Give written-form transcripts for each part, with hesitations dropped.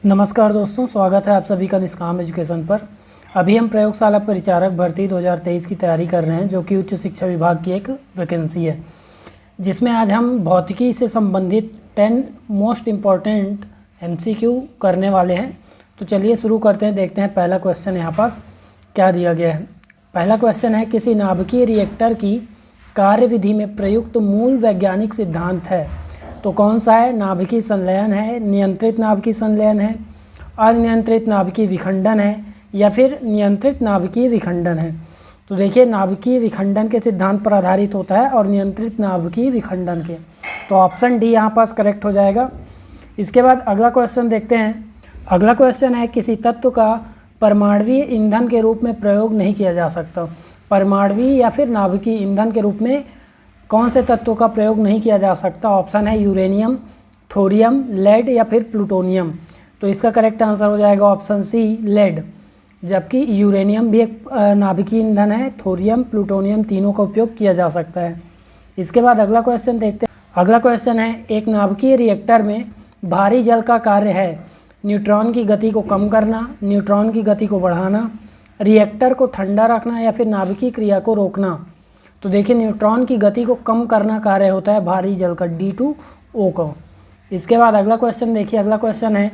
नमस्कार दोस्तों, स्वागत है आप सभी का निष्काम एजुकेशन पर। अभी हम प्रयोगशाला परिचारक भर्ती 2023 की तैयारी कर रहे हैं, जो कि उच्च शिक्षा विभाग की एक वैकेंसी है, जिसमें आज हम भौतिकी से संबंधित 10 मोस्ट इम्पॉर्टेंट MCQ करने वाले हैं। तो चलिए शुरू करते हैं, देखते हैं पहला क्वेश्चन यहाँ पास क्या दिया गया है। पहला क्वेश्चन है, किसी नाभिकीय रिएक्टर की कार्यविधि में प्रयुक्त मूल वैज्ञानिक सिद्धांत है। तो कौन सा है? नाभिकीय संलयन है, नियंत्रित नाभिकीय संलयन है, अनियंत्रित नाभिकीय विखंडन है, या फिर नियंत्रित नाभिकीय विखंडन है। तो देखिए, नाभिकीय विखंडन के सिद्धांत पर आधारित होता है और नियंत्रित नाभिकीय विखंडन के। तो ऑप्शन डी यहाँ पास करेक्ट हो जाएगा। इसके बाद अगला क्वेश्चन देखते हैं। अगला क्वेश्चन है, किसी तत्व का परमाणुवीय ईंधन के रूप में प्रयोग नहीं किया जा सकता। परमाणुवीय या फिर नाभिकीय ईंधन के रूप में कौन से तत्वों का प्रयोग नहीं किया जा सकता? ऑप्शन है यूरेनियम, थोरियम, लेड या फिर प्लूटोनियम। तो इसका करेक्ट आंसर हो जाएगा ऑप्शन सी, लेड। जबकि यूरेनियम भी एक नाभिकीय ईंधन है, थोरियम, प्लूटोनियम तीनों का उपयोग किया जा सकता है। इसके बाद अगला क्वेश्चन देखते हैं। अगला क्वेश्चन है, एक नाभिकीय रिएक्टर में भारी जल का कार्य है न्यूट्रॉन की गति को कम करना, न्यूट्रॉन की गति को बढ़ाना, रिएक्टर को ठंडा रखना या फिर नाभिकीय क्रिया को रोकना। तो देखिए, न्यूट्रॉन की गति को कम करना कार्य होता है भारी जल का, D2O का। इसके बाद अगला क्वेश्चन देखिए। अगला क्वेश्चन है,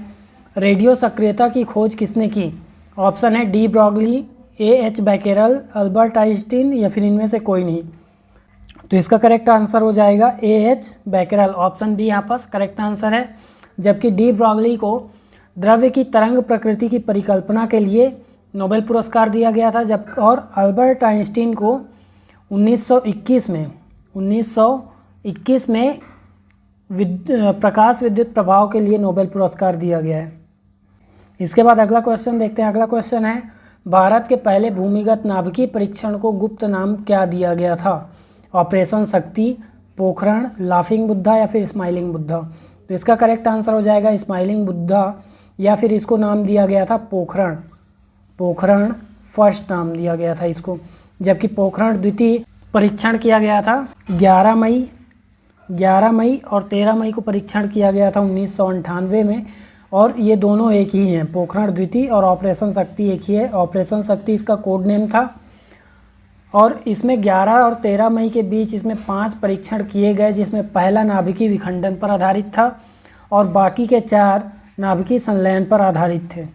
रेडियो सक्रियता की खोज किसने की? ऑप्शन है de Broglie, A.H. Becquerel, Albert Einstein या फिर इनमें से कोई नहीं। तो इसका करेक्ट आंसर हो जाएगा A.H. बैकेरल। ऑप्शन बी यहाँ पास करेक्ट आंसर है। जबकि डी ब्रॉगली को द्रव्य की तरंग प्रकृति की परिकल्पना के लिए नोबेल पुरस्कार दिया गया था, जब और अल्बर्ट आइंस्टीन को 1921 में प्रकाश विद्युत प्रभाव के लिए नोबेल पुरस्कार दिया गया है। इसके बाद अगला क्वेश्चन देखते हैं। अगला क्वेश्चन है, भारत के पहले भूमिगत नाभिकीय परीक्षण को गुप्त नाम क्या दिया गया था? ऑपरेशन शक्ति, पोखरण, लाफिंग बुद्धा या फिर स्माइलिंग बुद्धा। तो इसका करेक्ट आंसर हो जाएगा स्माइलिंग बुद्धा, या फिर इसको नाम दिया गया था पोखरण। पोखरण फर्स्ट नाम दिया गया था इसको। जबकि पोखरण द्वितीय परीक्षण किया गया था 11 मई और 13 मई को परीक्षण किया गया था 1998 में, और ये दोनों एक ही हैं। पोखरण द्वितीय और ऑपरेशन शक्ति एक ही है। ऑपरेशन शक्ति इसका कोड नेम था, और इसमें 11 और 13 मई के बीच इसमें 5 परीक्षण किए गए, जिसमें पहला नाभिकीय विखंडन पर आधारित था और बाकी के 4 नाभिकीय संलयन पर आधारित थे।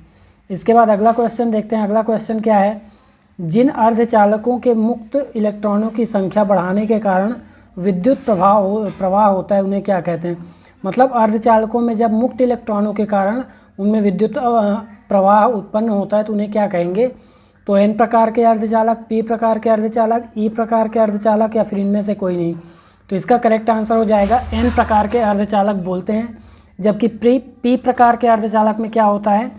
इसके बाद अगला क्वेश्चन देखते हैं। अगला क्वेश्चन क्या है, जिन अर्धचालकों के मुक्त इलेक्ट्रॉनों की संख्या बढ़ाने के कारण विद्युत प्रवाह होता है, उन्हें क्या कहते हैं? मतलब अर्धचालकों में जब मुक्त इलेक्ट्रॉनों के कारण उनमें विद्युत प्रवाह उत्पन्न होता है तो उन्हें क्या कहेंगे? तो N प्रकार के अर्धचालक, P प्रकार के अर्धचालक, E प्रकार के अर्धचालक या फिर इनमें से कोई नहीं। तो इसका करेक्ट आंसर हो जाएगा N प्रकार के अर्धचालक बोलते हैं। जबकि P प्रकार के अर्धचालक में क्या होता है?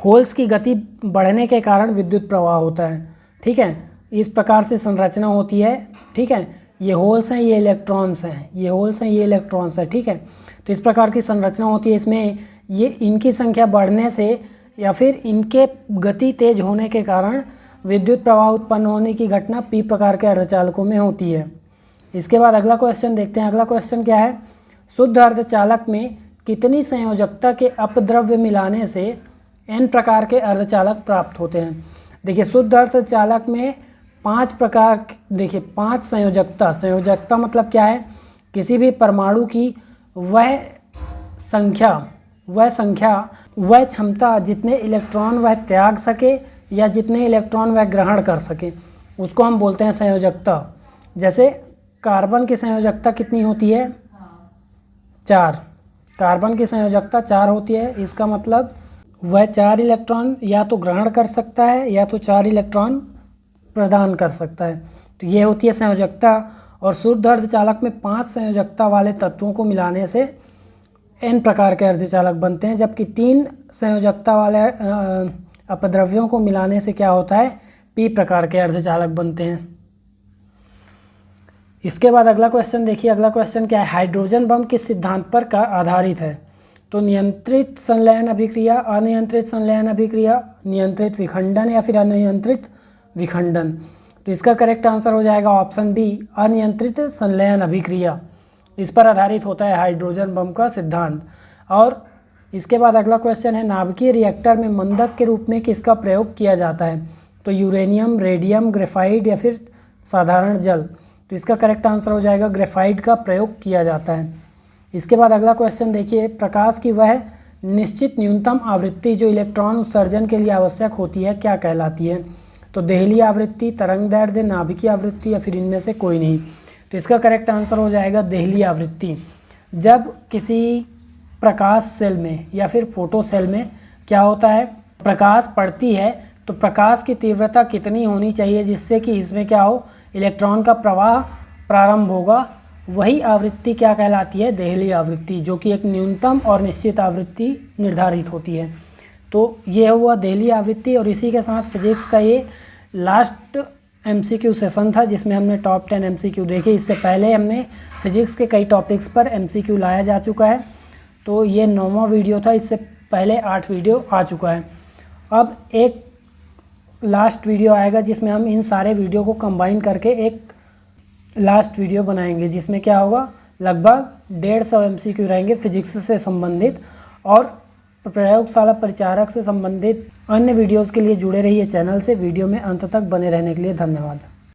होल्स की गति बढ़ने के कारण विद्युत प्रवाह होता है। ठीक है, इस प्रकार से संरचना होती है। ठीक है, ये होल्स हैं, ये इलेक्ट्रॉन्स हैं, ये होल्स हैं, ये इलेक्ट्रॉन्स हैं। ठीक है, तो इस प्रकार की संरचना होती है। इसमें ये इनकी संख्या बढ़ने से या फिर इनके गति तेज होने के कारण विद्युत प्रवाह उत्पन्न होने की घटना P प्रकार के अर्धचालकों में होती है। इसके बाद अगला क्वेश्चन देखते हैं। अगला क्वेश्चन क्या है, शुद्ध अर्धचालक में कितनी संयोजकता के अपद्रव्य मिलाने से N प्रकार के अर्धचालक प्राप्त होते हैं? देखिए, शुद्ध अर्धचालक में 5 प्रकार, देखिए 5 संयोजकता मतलब क्या है? किसी भी परमाणु की वह क्षमता जितने इलेक्ट्रॉन वह त्याग सके या जितने इलेक्ट्रॉन वह ग्रहण कर सके, उसको हम बोलते हैं संयोजकता। जैसे कार्बन की संयोजकता कितनी होती है? 4। कार्बन की संयोजकता 4 होती है। इसका मतलब वह 4 इलेक्ट्रॉन या तो ग्रहण कर सकता है या तो 4 इलेक्ट्रॉन प्रदान कर सकता है। तो ये होती है संयोजकता। और शुद्ध अर्धचालक में 5 संयोजकता वाले तत्वों को मिलाने से N प्रकार के अर्धचालक बनते हैं, जबकि 3 संयोजकता वाले अपद्रव्यों को मिलाने से क्या होता है? P प्रकार के अर्धचालक बनते हैं। इसके बाद अगला क्वेश्चन देखिए। अगला क्वेश्चन क्या है, हाइड्रोजन बम किस सिद्धांत पर का आधारित है? तो नियंत्रित संलयन अभिक्रिया, अनियंत्रित संलयन अभिक्रिया, नियंत्रित विखंडन या फिर अनियंत्रित विखंडन। तो इसका करेक्ट आंसर हो जाएगा ऑप्शन बी, अनियंत्रित संलयन अभिक्रिया। इस पर आधारित होता है हाइड्रोजन बम का सिद्धांत। और इसके बाद अगला क्वेश्चन है, नाभिकीय रिएक्टर में मंदक के रूप में किसका प्रयोग किया जाता है? तो यूरेनियम, रेडियम, ग्रेफाइट या फिर साधारण जल। तो इसका करेक्ट आंसर हो जाएगा ग्रेफाइट का प्रयोग किया जाता है। इसके बाद अगला क्वेश्चन देखिए, प्रकाश की वह निश्चित न्यूनतम आवृत्ति जो इलेक्ट्रॉन उत्सर्जन के लिए आवश्यक होती है क्या कहलाती है? तो देहली आवृत्ति, तरंगदैर्ध्य, नाभिकीय आवृत्ति या फिर इनमें से कोई नहीं। तो इसका करेक्ट आंसर हो जाएगा देहली आवृत्ति। जब किसी प्रकाश सेल में या फिर फोटो सेल में क्या होता है, प्रकाश पड़ती है तो प्रकाश की तीव्रता कितनी होनी चाहिए जिससे कि इसमें क्या हो, इलेक्ट्रॉन का प्रवाह प्रारंभ होगा, वही आवृत्ति क्या कहलाती है? देहली आवृत्ति, जो कि एक न्यूनतम और निश्चित आवृत्ति निर्धारित होती है। तो ये हुआ देहली आवृत्ति। और इसी के साथ फिजिक्स का ये लास्ट MCQ सेशन था जिसमें हमने टॉप 10 MCQ देखे। इससे पहले हमने फिजिक्स के कई टॉपिक्स पर MCQ लाया जा चुका है। तो ये 9वां वीडियो था, इससे पहले 8 वीडियो आ चुका है। अब एक लास्ट वीडियो आएगा जिसमें हम इन सारे वीडियो को कंबाइन करके एक लास्ट वीडियो बनाएंगे जिसमें क्या होगा, लगभग 150 MCQ रहेंगे फिजिक्स से संबंधित। और प्रयोगशाला परिचारक से संबंधित अन्य वीडियोस के लिए जुड़े रहिए चैनल से। वीडियो में अंत तक बने रहने के लिए धन्यवाद।